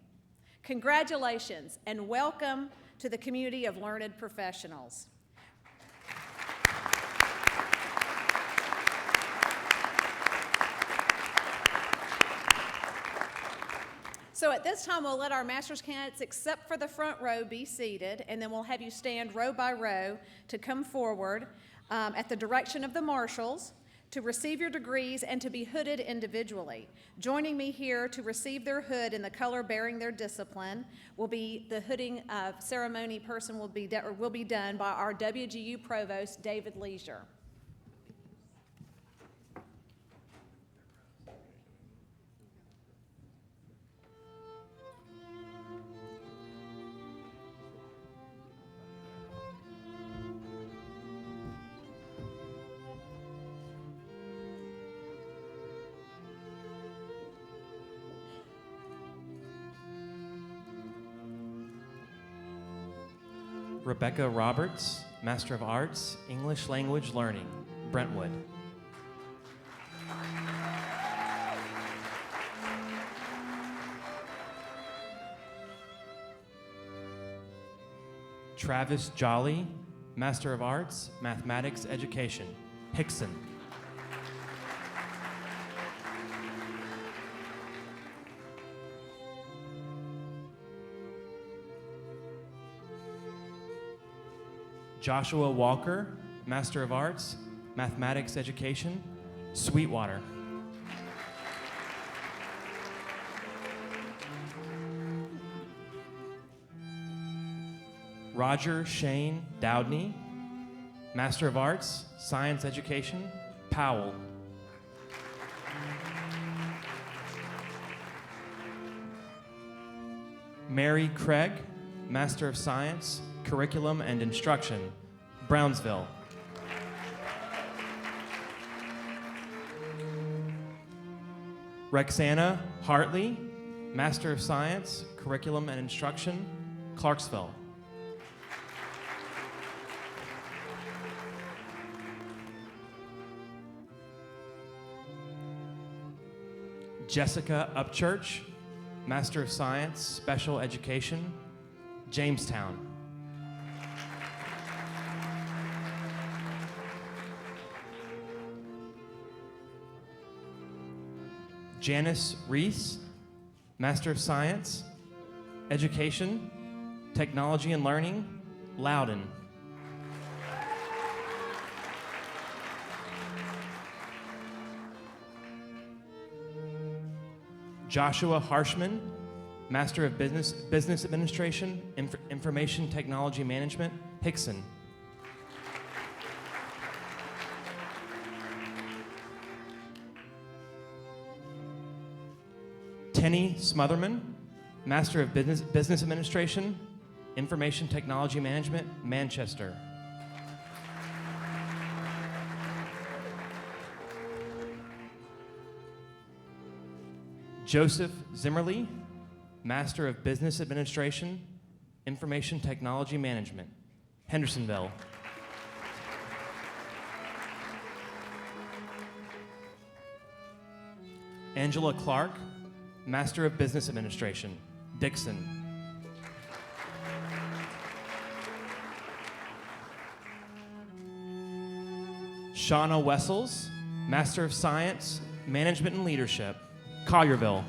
Congratulations and welcome to the community of learned professionals. So at this time, we'll let our master's candidates, except for the front row, be seated, and then we'll have you stand row by row to come forward at the direction of the marshals to receive your degrees and to be hooded individually. Joining me here to receive their hood in the color bearing their discipline will be the hooding ceremony person will be done by our WGU Provost, David Leisure. Rebecca Roberts, Master of Arts, English Language Learning, Brentwood. Travis Jolly, Master of Arts, Mathematics Education, Hickson. Joshua Walker, Master of Arts, Mathematics Education, Sweetwater. Roger Shane Dowdney, Master of Arts, Science Education, Powell. Mary Craig, Master of Science, Curriculum and Instruction, Brownsville. Rexana Hartley, Master of Science, Curriculum and Instruction, Clarksville. Jessica Upchurch, Master of Science, Special Education, Jamestown. Janice Reese, Master of Science, Education, Technology and Learning, Loudon. Joshua Harshman, Master of Business Administration, Information Technology Management, Hickson. Tenny Smotherman, Master of Business Administration, Information Technology Management, Manchester. Joseph Zimmerly, Master of Business Administration, Information Technology Management, Hendersonville. Angela Clark, Master of Business Administration, Dixon. Shauna Wessels, Master of Science, Management and Leadership, Collierville.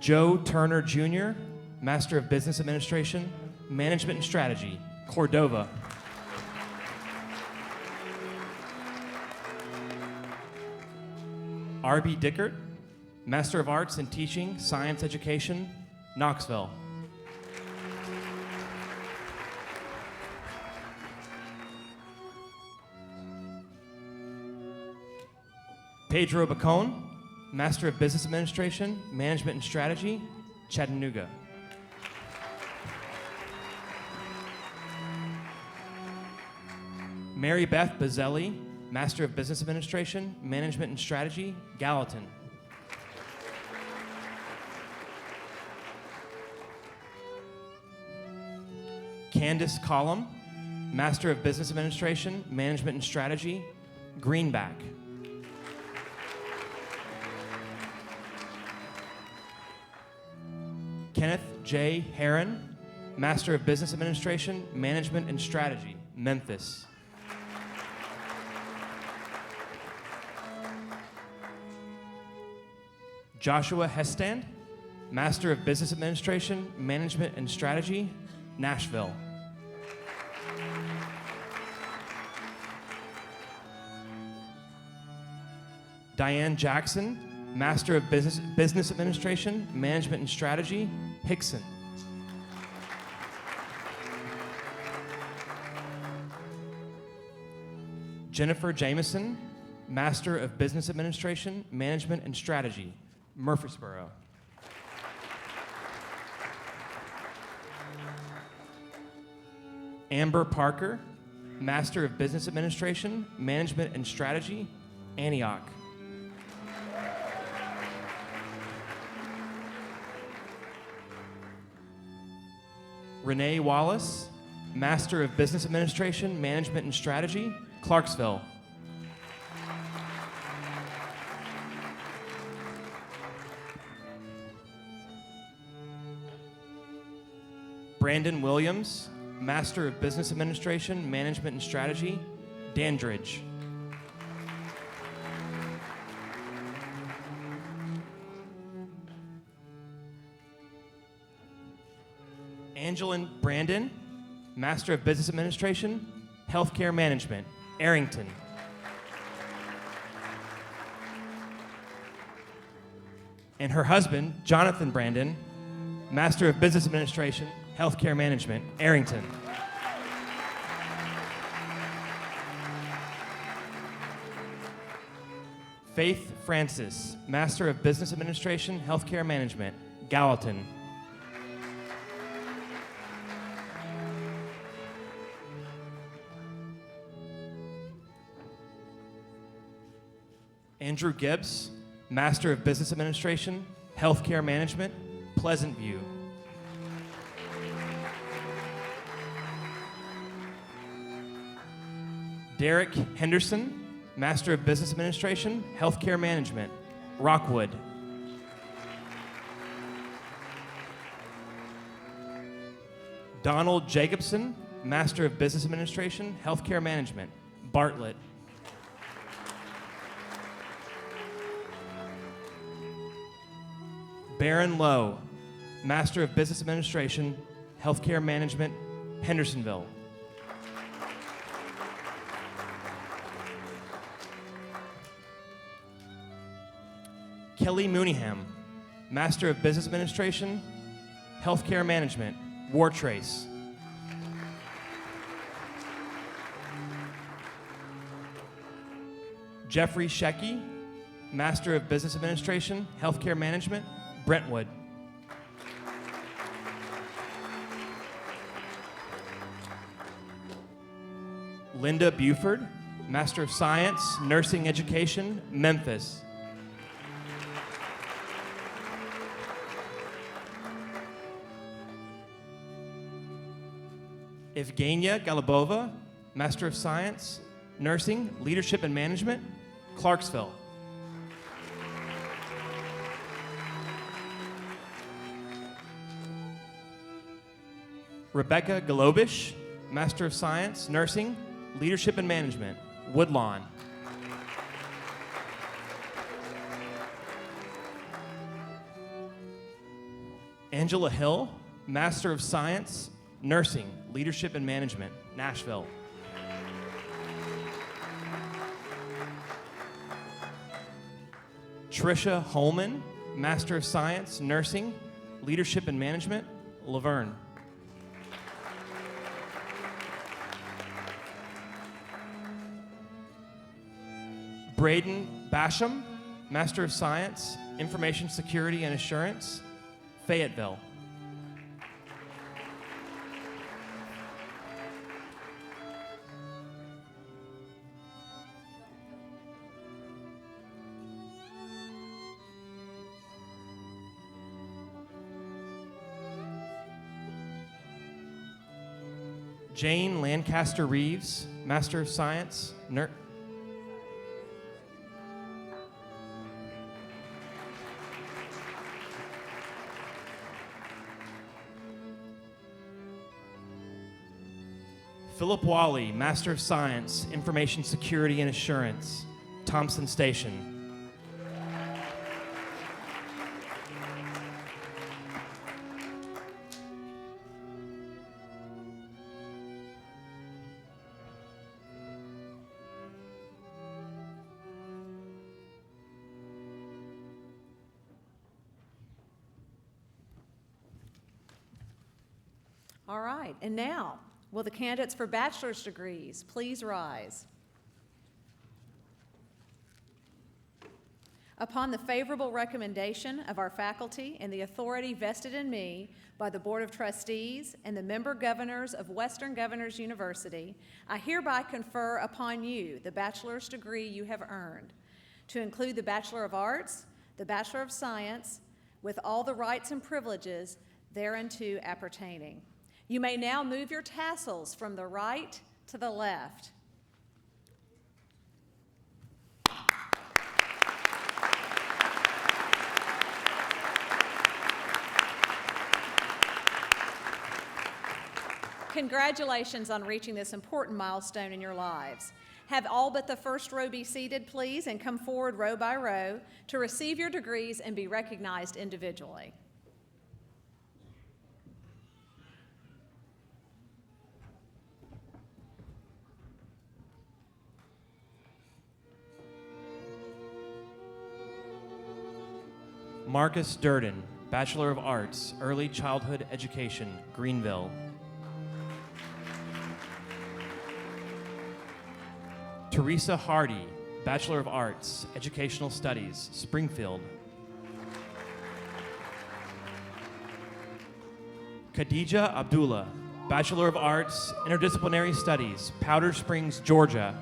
Joe Turner Jr., Master of Business Administration, Management and Strategy, Cordova. R.B. Dickert, Master of Arts in Teaching, Science Education, Knoxville. Pedro Bacone, Master of Business Administration, Management and Strategy, Chattanooga. Mary Beth Bazzelli, Master of Business Administration, Management and Strategy, Gallatin. Candace Collum, Master of Business Administration, Management and Strategy, Greenback. Kenneth J. Herron, Master of Business Administration, Management and Strategy, Memphis. Joshua Hestand, Master of Business Administration, Management and Strategy, Nashville. Diane Jackson, Master of Business Administration, Management and Strategy, Hickson. Jennifer Jameson, Master of Business Administration, Management and Strategy, Murfreesboro. Amber Parker, Master of Business Administration, Management and Strategy, Antioch. Renee Wallace, Master of Business Administration, Management and Strategy, Clarksville. Brandon Williams, Master of Business Administration, Management and Strategy, Dandridge. Angelin Brandon, Master of Business Administration, Healthcare Management, Arrington. And her husband, Jonathan Brandon, Master of Business Administration, Healthcare Management, Arrington. Faith Francis, Master of Business Administration, Healthcare Management, Gallatin. Andrew Gibbs, Master of Business Administration, Healthcare Management, Pleasant View. Derek Henderson, Master of Business Administration, Healthcare Management, Rockwood. Donald Jacobson, Master of Business Administration, Healthcare Management, Bartlett. Baron Lowe, Master of Business Administration, Healthcare Management, Hendersonville. Kelly Mooneyham, Master of Business Administration, Healthcare Management, Wartrace. Jeffrey Shecky, Master of Business Administration, Healthcare Management, Brentwood. Linda Buford, Master of Science, Nursing Education, Memphis. Evgenia Galibova, Master of Science, Nursing, Leadership and Management, Clarksville. Rebecca Galobish, Master of Science, Nursing, Leadership and Management, Woodlawn. Angela Hill, Master of Science, Nursing, Leadership and Management, Nashville. Trisha Holman, Master of Science, Nursing, Leadership and Management, Laverne. Braden Basham, Master of Science, Information Security and Assurance, Fayetteville. Jane Lancaster Reeves, Master of Science, Philip Wally, Master of Science, Information Security and Assurance, Thompson Station. All right, and now, will the candidates for bachelor's degrees please rise? Upon the favorable recommendation of our faculty and the authority vested in me by the Board of Trustees and the member governors of Western Governors University, I hereby confer upon you the bachelor's degree you have earned, to include the Bachelor of Arts, the Bachelor of Science, with all the rights and privileges thereunto appertaining. You may now move your tassels from the right to the left. Congratulations on reaching this important milestone in your lives. Have all but the first row be seated, please, and come forward row by row to receive your degrees and be recognized individually. Marcus Durden, Bachelor of Arts, Early Childhood Education, Greenville. Teresa Hardy, Bachelor of Arts, Educational Studies, Springfield. Khadija Abdullah, Bachelor of Arts, Interdisciplinary Studies, Powder Springs, Georgia.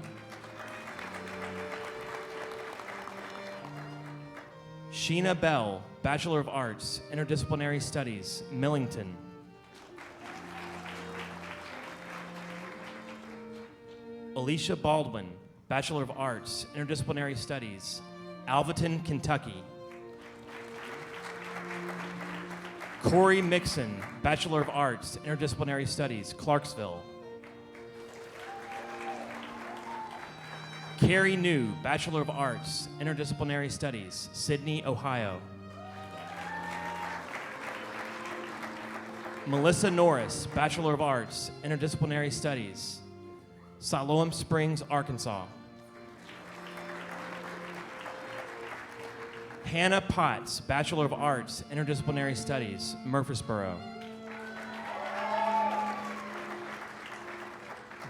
Sheena Bell, Bachelor of Arts, Interdisciplinary Studies, Millington. Alicia Baldwin, Bachelor of Arts, Interdisciplinary Studies, Alvaton, Kentucky. Corey Mixon, Bachelor of Arts, Interdisciplinary Studies, Clarksville. Carrie New, Bachelor of Arts, Interdisciplinary Studies, Sydney, Ohio. Melissa Norris, Bachelor of Arts, Interdisciplinary Studies, Siloam Springs, Arkansas. Hannah Potts, Bachelor of Arts, Interdisciplinary Studies, Murfreesboro.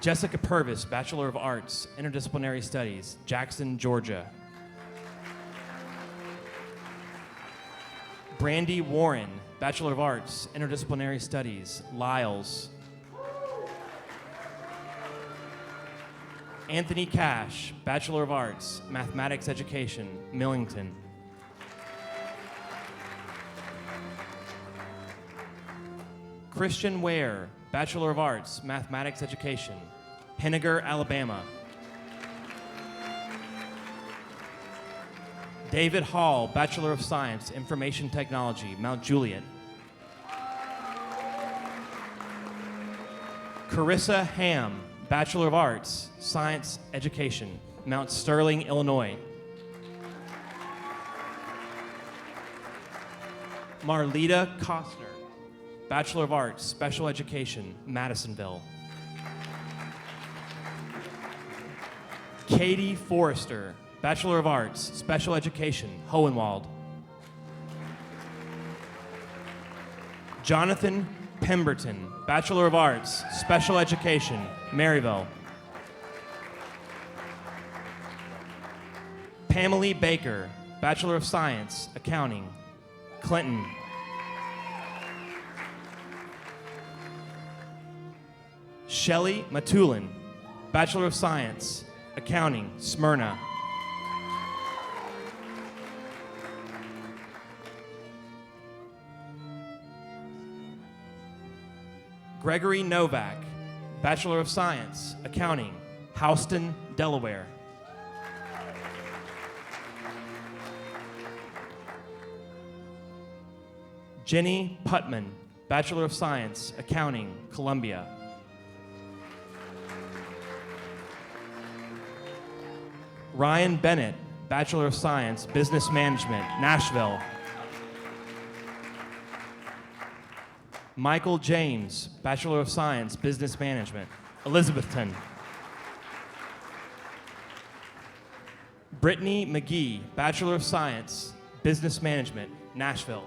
Jessica Purvis, Bachelor of Arts, Interdisciplinary Studies, Jackson, Georgia. Brandy Warren, Bachelor of Arts, Interdisciplinary Studies, Lyles. Anthony Cash, Bachelor of Arts, Mathematics Education, Millington. Christian Ware, Bachelor of Arts, Mathematics Education, Henniger, Alabama. David Hall, Bachelor of Science, Information Technology, Mount Juliet. Carissa Ham, Bachelor of Arts, Science Education, Mount Sterling, Illinois. Marlita Costner, Bachelor of Arts, Special Education, Madisonville. Katie Forrester, Bachelor of Arts, Special Education, Hohenwald. Jonathan Pemberton, Bachelor of Arts, Special Education, Maryville. Pamela Baker, Bachelor of Science, Accounting, Clinton. Shelley Matulin, Bachelor of Science, Accounting, Smyrna. Gregory Novak, Bachelor of Science, Accounting, Houston, Delaware. Jenny Putman, Bachelor of Science, Accounting, Columbia. Ryan Bennett, Bachelor of Science, Business Management, Nashville. Michael James, Bachelor of Science, Business Management, Elizabethton. Brittany McGee, Bachelor of Science, Business Management, Nashville.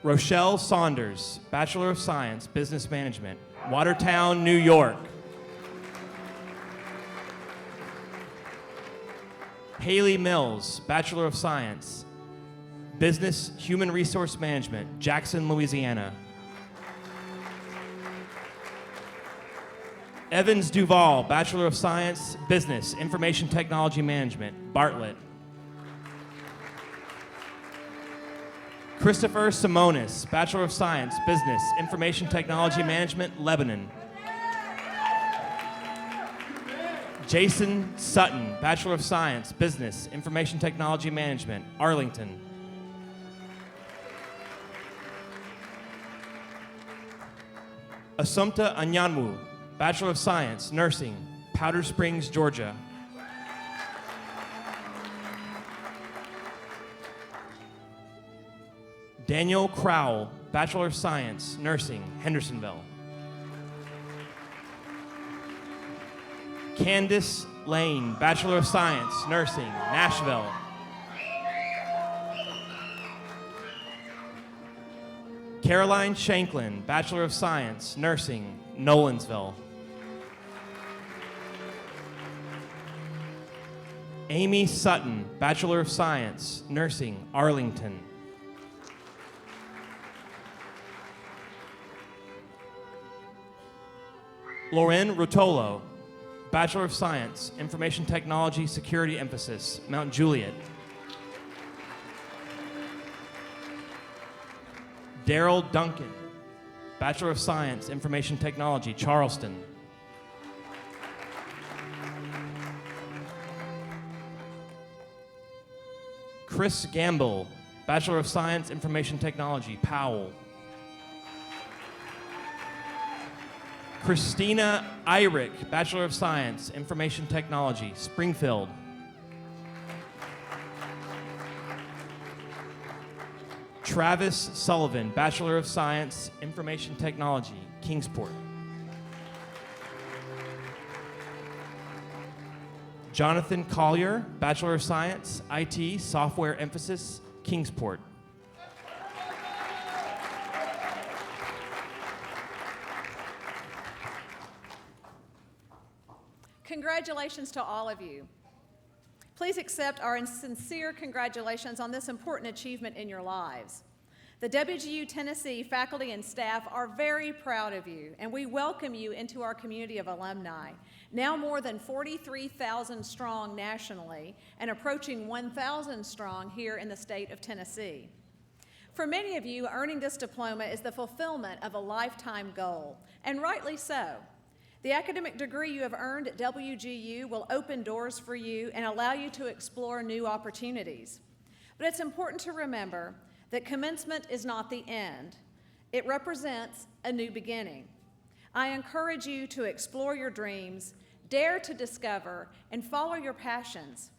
Rochelle Saunders, Bachelor of Science, Business Management, Watertown, New York. Haley Mills, Bachelor of Science, Business Human Resource Management, Jackson, Louisiana. Evans Duval, Bachelor of Science, Business Information Technology Management, Bartlett. Christopher Simonis, Bachelor of Science, Business Information Technology Management, Lebanon. Jason Sutton, Bachelor of Science, Business Information Technology Management, Arlington. Assumpta Anyanwu, Bachelor of Science, Nursing, Powder Springs, Georgia. Daniel Crowell, Bachelor of Science, Nursing, Hendersonville. Candace Lane, Bachelor of Science, Nursing, Nashville. Caroline Shanklin, Bachelor of Science, Nursing, Nolensville. Amy Sutton, Bachelor of Science, Nursing, Arlington. Lauren Rotolo, Bachelor of Science, Information Technology, Security Emphasis, Mount Juliet. Daryl Duncan, Bachelor of Science, Information Technology, Charleston. Chris Gamble, Bachelor of Science, Information Technology, Powell. Christina Eyrich, Bachelor of Science, Information Technology, Springfield. Travis Sullivan, Bachelor of Science, Information Technology, Kingsport. Jonathan Collier, Bachelor of Science, IT, Software Emphasis, Kingsport. Congratulations to all of you. Please accept our sincere congratulations on this important achievement in your lives. The WGU Tennessee faculty and staff are very proud of you, and we welcome you into our community of alumni, now more than 43,000 strong nationally and approaching 1,000 strong here in the state of Tennessee. For many of you, earning this diploma is the fulfillment of a lifetime goal, and rightly so. The academic degree you have earned at WGU will open doors for you and allow you to explore new opportunities. But it's important to remember that commencement is not the end. It represents a new beginning. I encourage you to explore your dreams, dare to discover, and follow your passions.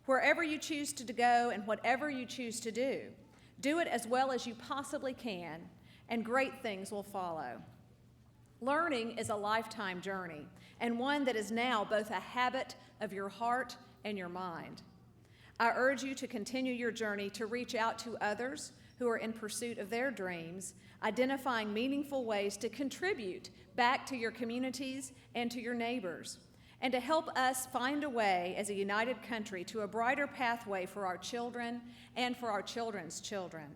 Wherever you choose to go and whatever you choose to do it as well as you possibly can, and great things will follow. Learning is a lifetime journey, and one that is now both a habit of your heart and your mind. I urge you to continue your journey to reach out to others who are in pursuit of their dreams, identifying meaningful ways to contribute back to your communities and to your neighbors, and to help us find a way as a united country to a brighter pathway for our children and for our children's children.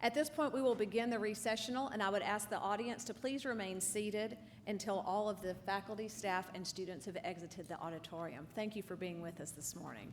At this point, we will begin the recessional, and I would ask the audience to please remain seated until all of the faculty, staff, and students have exited the auditorium. Thank you for being with us this morning.